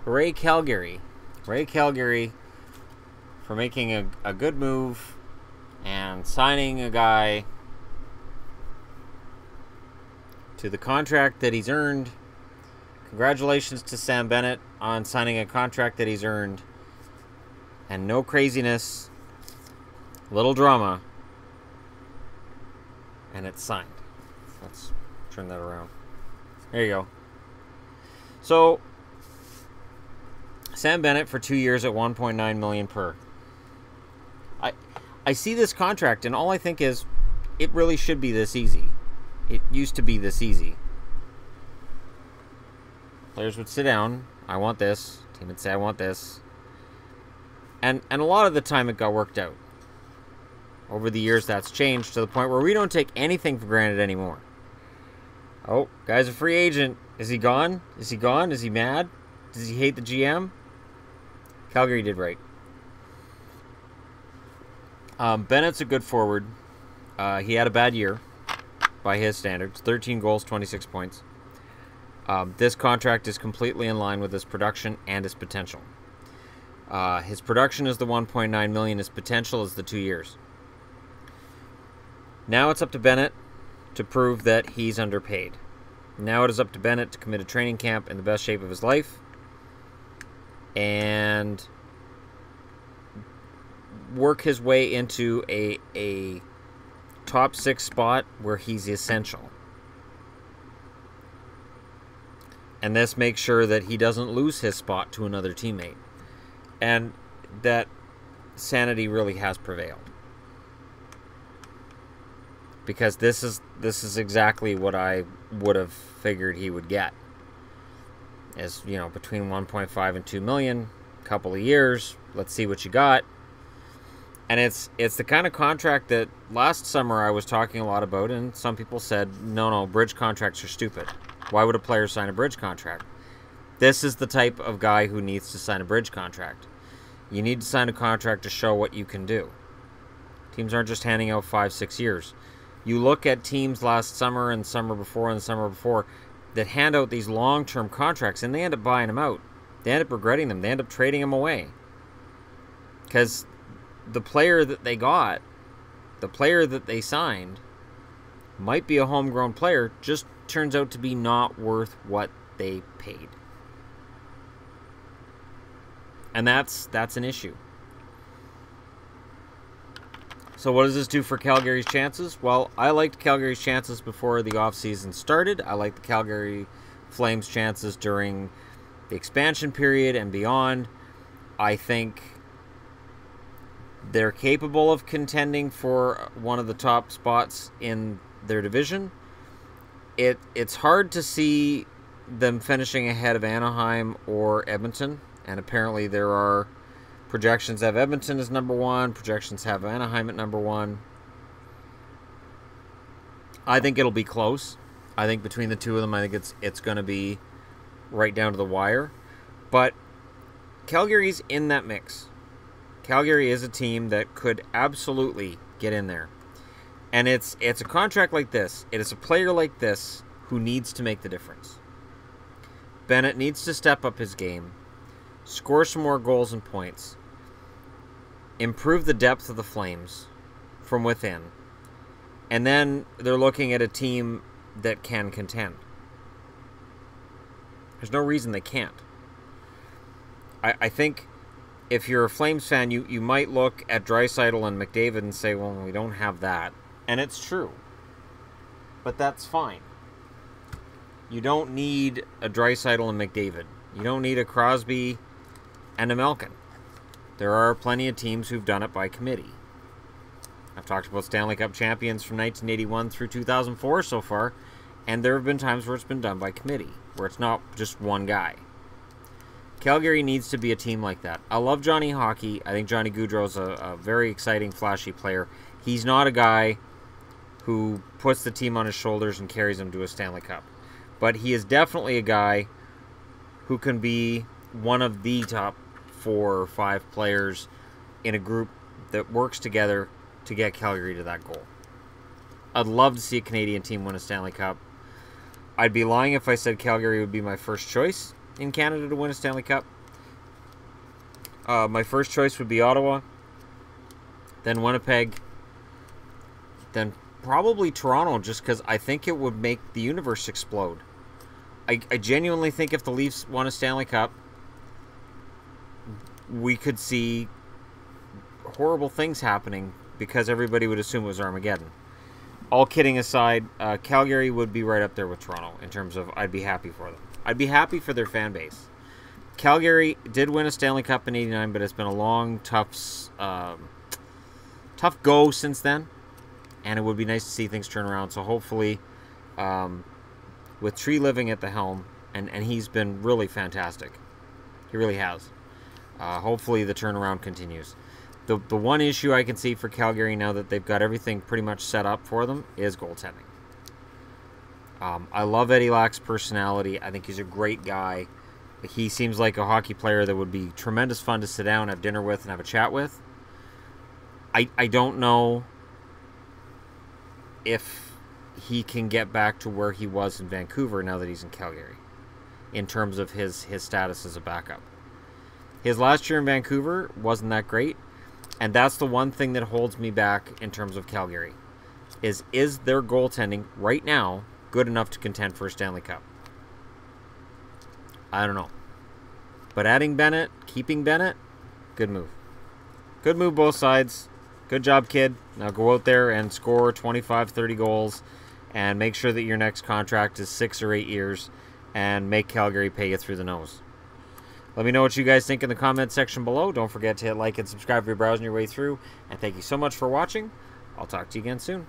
Ray Calgary. Ray Calgary for making a good move and signing a guy to the contract that he's earned. Congratulations to Sam Bennett on signing a contract that he's earned. And no craziness, little drama, and it's signed. Let's turn that around. There you go. So, Sam Bennett for 2 years at $1.9 million per. I see this contract and all I think is, it really should be this easy. It used to be this easy. Players would sit down. I want this. Team would say, I want this. And a lot of the time it got worked out. Over the years that's changed to the point where we don't take anything for granted anymore. Oh, guy's a free agent. Is he gone? Is he gone? Is he mad? Does he hate the GM? Calgary did right. Bennett's a good forward. He had a bad year by his standards. 13 goals, 26 points. This contract is completely in line with his production and his potential. His production is the $1.9 million. His potential is the 2 years. Now it's up to Bennett to prove that he's underpaid. Now it is up to Bennett to commit a training camp in the best shape of his life and work his way into a top 6 spot where he's essential. And this makes sure that he doesn't lose his spot to another teammate. And that Sanity really has prevailed. Because this is exactly what I would have figured he would get. Is, you know, between 1.5 and 2 million, a couple of years, let's see what you got. And it's the kind of contract that last summer I was talking a lot about, and some people said, no, bridge contracts are stupid. Why would a player sign a bridge contract? This is the type of guy who needs to sign a bridge contract. You need to sign a contract to show what you can do. Teams aren't just handing out 5-6 years. You look at teams last summer and summer before and the summer before that hand out these long-term contracts, and they end up buying them out. They end up regretting them. They end up trading them away. Because the player that they got, the player that they signed, might be a homegrown player, just turns out to be not worth what they paid. And that's an issue. So what does this do for Calgary's chances? Well, I liked Calgary's chances before the offseason started. I liked the Calgary Flames' chances during the expansion period and beyond. I think they're capable of contending for one of the top spots in their division. It's hard to see them finishing ahead of Anaheim or Edmonton, and apparently there are projections have Edmonton as number 1, projections have Anaheim at number 1. I think it'll be close. I think between the two of them, I think it's going to be right down to the wire. But Calgary's in that mix. Calgary is a team that could absolutely get in there. And it's a contract like this. It is a player like this who needs to make the difference. Bennett needs to step up his game, score some more goals and points, improve the depth of the Flames from within, and then they're looking at a team that can contend. There's no reason they can't. I think if you're a Flames fan, you might look at Draisaitl and McDavid and say, well, we don't have that. And it's true. But that's fine. You don't need a Draisaitl and McDavid. You don't need a Crosby and a Malkin. There are plenty of teams who've done it by committee. I've talked about Stanley Cup champions from 1981 through 2004 so far, and there have been times where it's been done by committee, where it's not just one guy. Calgary needs to be a team like that. I love Johnny Hockey. I think Johnny Gaudreau's a very exciting, flashy player. He's not a guy who puts the team on his shoulders and carries them to a Stanley Cup. But he is definitely a guy who can be one of the top 4 or 5 players in a group that works together to get Calgary to that goal. I'd love to see a Canadian team win a Stanley Cup. I'd be lying if I said Calgary would be my first choice. in Canada to win a Stanley Cup. My first choice would be Ottawa, then Winnipeg, then probably Toronto, just because I think it would make the universe explode. I genuinely think if the Leafs won a Stanley Cup, we could see horrible things happening because everybody would assume it was Armageddon. All kidding aside, Calgary would be right up there with Toronto in terms of I'd be happy for them. I'd be happy for their fan base. Calgary did win a Stanley Cup in '89, but it's been a long, tough go since then. And it would be nice to see things turn around. So hopefully, with Tree living at the helm, and he's been really fantastic. He really has. Hopefully the turnaround continues. The one issue I can see for Calgary now that they've got everything pretty much set up for them is goaltending. I love Eddie Lack's personality. I think he's a great guy. He seems like a hockey player that would be tremendous fun to sit down, have dinner with, and have a chat with. I don't know if he can get back to where he was in Vancouver now that he's in Calgary in terms of his status as a backup. His last year in Vancouver wasn't that great, and that's the one thing that holds me back in terms of Calgary. Is their goaltending right now good enough to contend for a Stanley Cup? I don't know. But adding Bennett, keeping Bennett, good move. Good move both sides. Good job, kid. Now go out there and score 25, 30 goals and make sure that your next contract is 6 or 8 years and make Calgary pay you through the nose. Let me know what you guys think in the comment section below. Don't forget to hit like and subscribe if you're browsing your way through. And thank you so much for watching. I'll talk to you again soon.